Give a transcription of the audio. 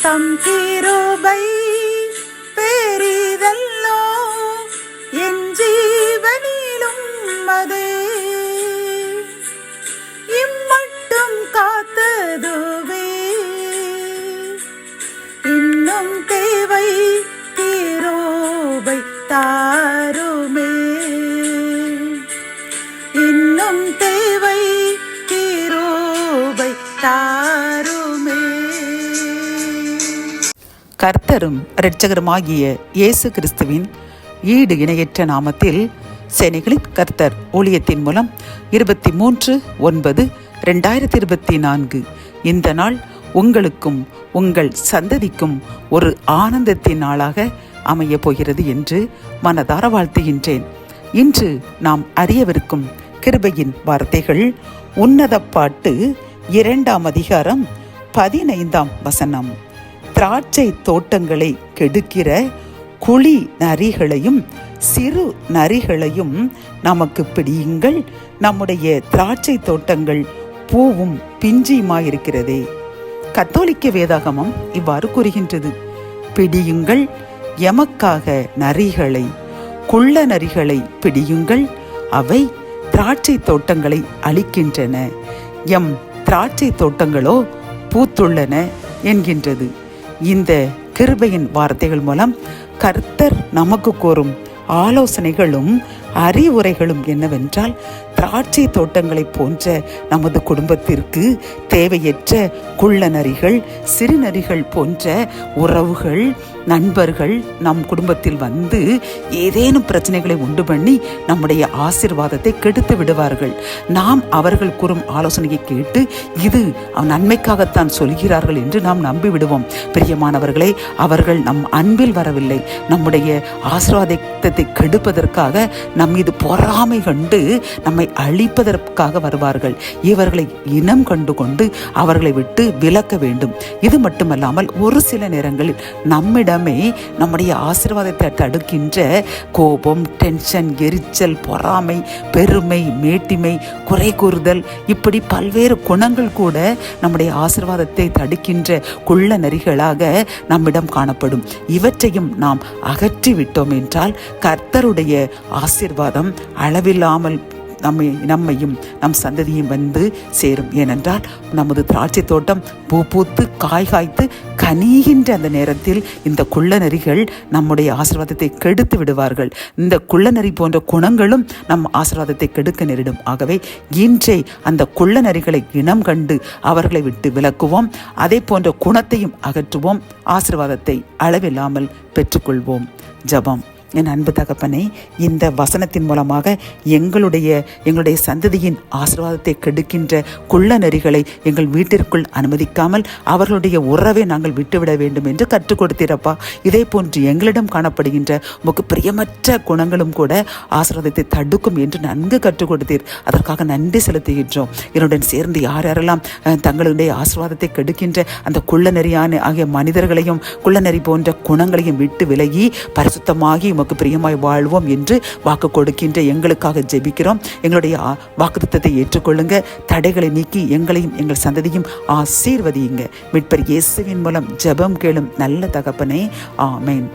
தம் கிருபை பெரிதல்லோ என் ஜீவனிலும் அதே இம்மட்டும் காத்ததுவே இன்னும் தேவை கிருபை தாருமே இன்னும் தேவை கிருபை தாருமே. கர்த்தரும் இரட்சகருமாகிய இயேசு கிறிஸ்துவின் ஈடு இணையற்ற நாமத்தில் சேனைகளின் கர்த்தர் ஊழியத்தின் மூலம் 23/9/2024 இந்த நாள் உங்களுக்கும் உங்கள் சந்ததிக்கும் ஒரு ஆனந்தத்தின் நாளாக அமைய போகிறது என்று மனதார வாழ்த்துகின்றேன். இன்று நாம் அறியவிருக்கும் கிருபையின் வார்த்தைகள் உன்னத பாட்டு 2ஆம் அதிகாரம் 15ஆம் வசனம். திராட்சை தோட்டங்களை கெடுக்கிற குழி நரிகளையும் சிறு நரிகளையும் நமக்கு பிடியுங்கள், நம்முடைய திராட்சை தோட்டங்கள் பூவும் பிஞ்சியுமாயிருக்கிறதே. கத்தோலிக்க வேதாகமம் இவ்வாறு கூறுகின்றது, பிடியுங்கள் எமக்காக நரிகளை, குள்ள நரிகளை பிடியுங்கள், அவை திராட்சை தோட்டங்களை அழிக்கின்றன, எம் திராட்சை தோட்டங்களோ பூத்துள்ளன என்கின்றது. இந்த கிருபையின் வார்த்தைகள் மூலம் கர்த்தர் நமக்கு கூறும் ஆலோசனைகளும் அறிவுரைகளும் என்னவென்றால், திராட்சை தோட்டங்களை போன்ற நமது குடும்பத்திற்கு தேவையற்ற குள்ள நரிகள், சிறுநரிகள் போன்ற உறவுகள், நண்பர்கள் நம் குடும்பத்தில் வந்து ஏதேனும் பிரச்சனைகளை உண்டு பண்ணி நம்முடைய ஆசீர்வாதத்தை கெடுத்து விடுவார்கள். நாம் அவர்கள் கூறும் ஆலோசனையை கேட்டு இது நன்மைக்காகத்தான் சொல்கிறார்கள் என்று நாம் நம்பி விடுவோம். பிரியமானவர்களே, அவர்கள் நம் அன்பில் வரவில்லை, நம்முடைய ஆசீர்வாதத்தை கெடுப்பதற்காக நம் மீது பொறாமை கண்டு நம்மை அழிப்பதற்காக வருவார்கள். இவர்களை இனம் கண்டு கொண்டு அவர்களை விட்டு விலக்க வேண்டும். இது மட்டுமல்லாமல் ஒரு சில நேரங்களில் நம்மிடமே நம்முடைய ஆசீர்வாதத்தை தடுக்கின்ற கோபம், டென்ஷன், எரிச்சல், பொறாமை, பெருமை, மேட்டிமை, குறை கூறுதல், இப்படி பல்வேறு குணங்கள் கூட நம்முடைய ஆசீர்வாதத்தை தடுக்கின்ற குள்ள நரிகளாக நம்மிடம் காணப்படும். இவற்றையும் நாம் அகற்றி விட்டோம் என்றால் கர்த்தருடைய ஆசீர்வாதம் அளவில்லாமல் நம்மையும் நம் சந்ததியும் வந்து சேரும். ஏனென்றால் நமது திராட்சை தோட்டம் பூ பூத்து காய் காய்த்து கனிகின்ற அந்த நேரத்தில் இந்த குள்ள நரிகள் நம்முடைய ஆசீர்வாதத்தை கெடுத்து விடுவார்கள். இந்த குள்ள நரி போன்ற குணங்களும் நம் ஆசீர்வாதத்தை கெடுக்க நேரிடும். ஆகவே இன்றே அந்த குள்ள நரிகளை இனம் கண்டு அவர்களை விட்டு விலக்குவோம். அதே போன்ற குணத்தையும் அகற்றுவோம். ஆசீர்வாதத்தை அளவில்லாமல் பெற்றுக்கொள்வோம். ஜெபம். என் அன்பு தகப்பனே, இந்த வசனத்தின் மூலமாக எங்களுடைய சந்ததியின் ஆசீர்வாதத்தை கெடுக்கின்ற குள்ள நரிகளை எங்கள் வீட்டிற்குள் அனுமதிக்காமல் அவர்களுடைய உறவை நாங்கள் விட்டுவிட வேண்டும் என்று கற்றுக் கொடுத்தீரப்பா. இதே போன்று எங்களிடம் காணப்படுகின்ற உமக்கு பிரியமற்ற குணங்களும் கூட ஆசீர்வாதத்தை தடுக்கும் என்று நன்கு கற்றுக் கொடுத்தீர். அதற்காக நன்றி செலுத்துகின்றோம். என்னுடன் சேர்ந்து யாரெல்லாம் தங்களுடைய ஆசீர்வாதத்தை கெடுக்கின்ற அந்த குள்ள நரியான ஆகிய மனிதர்களையும் குள்ள நரி போன்ற குணங்களையும் விட்டு விலகி பரிசுத்தமாகி உமக்கு பிரியமாய் வாழ்வோம் என்று வாக்கு கொடுக்கின்ற எங்களுக்காக ஜெபிக்கிறோம். எங்களுடைய வாக்குத்தத்தத்தை ஏற்றுக்கொள்ளுங்க. தடைகளை நீக்கி எங்களையும் எங்கள் சந்ததியும் ஆசீர்வதியுங்க. மீட்பர் இயேசுவின் மூலம் ஜெபம் கேளும் நல்ல தகப்பனே. ஆமென்.